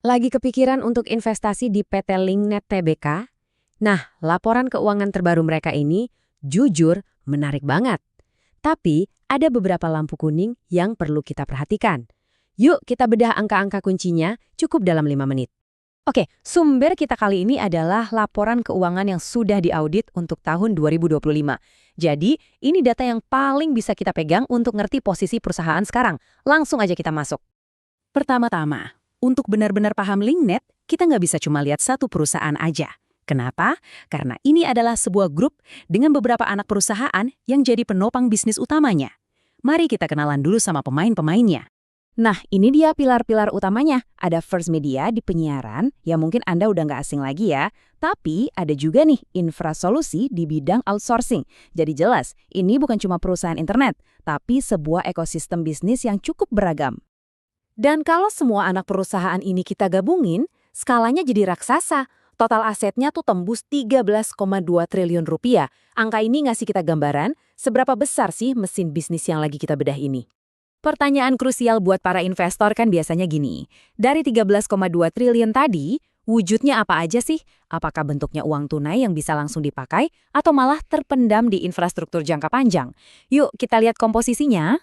Lagi kepikiran untuk investasi di PT Linknet Tbk? Nah, laporan keuangan terbaru mereka ini jujur menarik banget. Tapi ada beberapa lampu kuning yang perlu kita perhatikan. Yuk kita bedah angka-angka kuncinya cukup dalam 5 menit. Oke, sumber kita kali ini adalah laporan keuangan yang sudah diaudit untuk tahun 2025. Jadi, ini data yang paling bisa kita pegang untuk ngerti posisi perusahaan sekarang. Langsung aja kita masuk. Pertama-tama, untuk benar-benar paham Linknet, kita nggak bisa cuma lihat satu perusahaan aja. Kenapa? Karena ini adalah sebuah grup dengan beberapa anak perusahaan yang jadi penopang bisnis utamanya. Mari kita kenalan dulu sama pemain-pemainnya. Nah, ini dia pilar-pilar utamanya. Ada First Media di penyiaran, ya mungkin Anda udah nggak asing lagi ya. Tapi ada juga nih Infrasolusi di bidang outsourcing. Jadi jelas, ini bukan cuma perusahaan internet, tapi sebuah ekosistem bisnis yang cukup beragam. Dan kalau semua anak perusahaan ini kita gabungin, skalanya jadi raksasa. Total asetnya tuh tembus 13,2 triliun rupiah. Angka ini ngasih kita gambaran seberapa besar sih mesin bisnis yang lagi kita bedah ini. Pertanyaan krusial buat para investor kan biasanya gini, dari 13,2 triliun tadi, wujudnya apa aja sih? Apakah bentuknya uang tunai yang bisa langsung dipakai atau malah terpendam di infrastruktur jangka panjang? Yuk kita lihat komposisinya.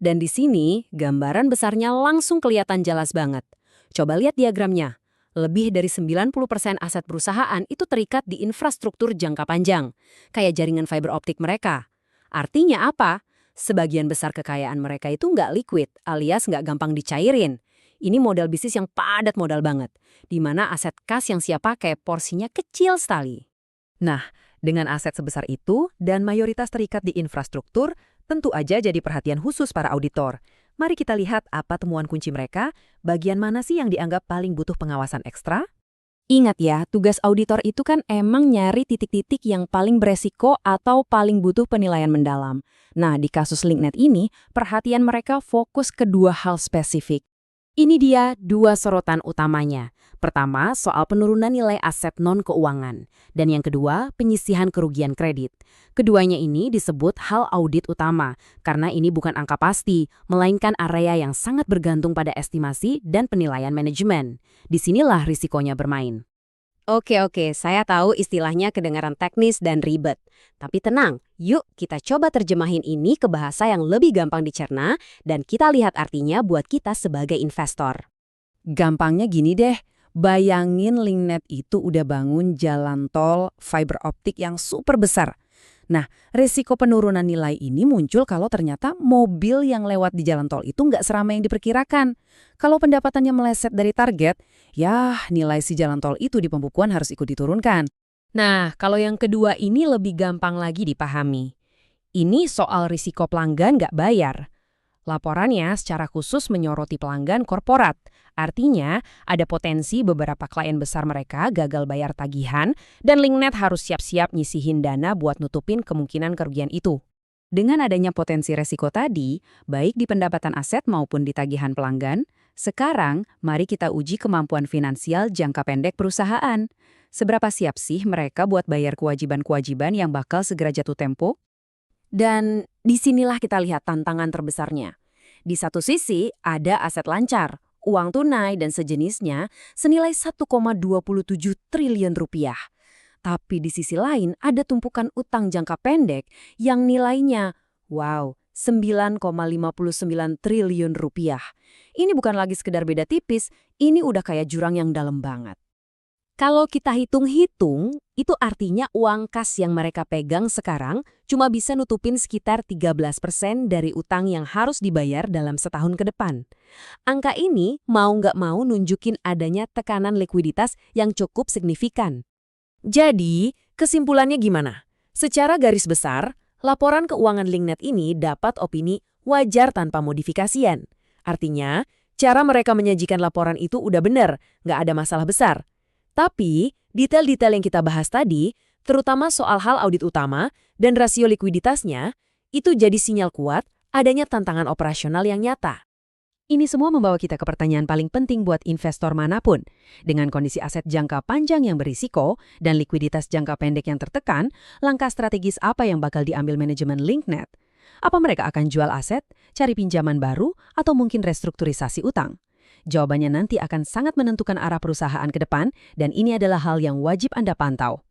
Dan di sini, gambaran besarnya langsung kelihatan jelas banget. Coba lihat diagramnya. Lebih dari 90% aset perusahaan itu terikat di infrastruktur jangka panjang, kayak jaringan fiber optik mereka. Artinya apa? Sebagian besar kekayaan mereka itu nggak liquid, alias nggak gampang dicairin. Ini model bisnis yang padat modal banget, di mana aset kas yang siap pakai porsinya kecil sekali. Nah, dengan aset sebesar itu dan mayoritas terikat di infrastruktur, tentu aja jadi perhatian khusus para auditor. Mari kita lihat apa temuan kunci mereka, bagian mana sih yang dianggap paling butuh pengawasan ekstra? Ingat ya, tugas auditor itu kan emang nyari titik-titik yang paling beresiko atau paling butuh penilaian mendalam. Nah, di kasus Linknet ini, perhatian mereka fokus ke dua hal spesifik. Ini dia dua sorotan utamanya. Pertama, soal penurunan nilai aset non-keuangan. Dan yang kedua, penyisihan kerugian kredit. Keduanya ini disebut hal audit utama, karena ini bukan angka pasti, melainkan area yang sangat bergantung pada estimasi dan penilaian manajemen. Disinilah risikonya bermain. Oke, saya tahu istilahnya kedengaran teknis dan ribet. Tapi tenang, yuk kita coba terjemahin ini ke bahasa yang lebih gampang dicerna dan kita lihat artinya buat kita sebagai investor. Gampangnya gini deh, bayangin Linknet itu udah bangun jalan tol fiber optik yang super besar. Nah, risiko penurunan nilai ini muncul kalau ternyata mobil yang lewat di jalan tol itu nggak seramai yang diperkirakan. Kalau pendapatannya meleset dari target, ya nilai si jalan tol itu di pembukuan harus ikut diturunkan. Nah, kalau yang kedua ini lebih gampang lagi dipahami. Ini soal risiko pelanggan nggak bayar. Laporannya secara khusus menyoroti pelanggan korporat. Artinya, ada potensi beberapa klien besar mereka gagal bayar tagihan dan Linknet harus siap-siap nyisihin dana buat nutupin kemungkinan kerugian itu. Dengan adanya potensi resiko tadi, baik di pendapatan aset maupun di tagihan pelanggan, sekarang mari kita uji kemampuan finansial jangka pendek perusahaan. Seberapa siap sih mereka buat bayar kewajiban-kewajiban yang bakal segera jatuh tempo? Dan disinilah kita lihat tantangan terbesarnya. Di satu sisi ada aset lancar, uang tunai dan sejenisnya senilai 1,27 triliun rupiah. Tapi di sisi lain ada tumpukan utang jangka pendek yang nilainya, 9,59 triliun rupiah. Ini bukan lagi sekedar beda tipis, ini udah kayak jurang yang dalam banget. Kalau kita hitung-hitung, itu artinya uang kas yang mereka pegang sekarang cuma bisa nutupin sekitar 13% dari utang yang harus dibayar dalam setahun ke depan. Angka ini mau nggak mau nunjukin adanya tekanan likuiditas yang cukup signifikan. Jadi, kesimpulannya gimana? Secara garis besar, laporan keuangan Linknet ini dapat opini wajar tanpa modifikasian. Artinya, cara mereka menyajikan laporan itu udah benar, nggak ada masalah besar. Tapi, detail-detail yang kita bahas tadi, terutama soal hal audit utama dan rasio likuiditasnya, itu jadi sinyal kuat adanya tantangan operasional yang nyata. Ini semua membawa kita ke pertanyaan paling penting buat investor manapun. Dengan kondisi aset jangka panjang yang berisiko dan likuiditas jangka pendek yang tertekan, langkah strategis apa yang bakal diambil manajemen Linknet? Apa mereka akan jual aset, cari pinjaman baru, atau mungkin restrukturisasi utang? Jawabannya nanti akan sangat menentukan arah perusahaan ke depan, dan ini adalah hal yang wajib Anda pantau.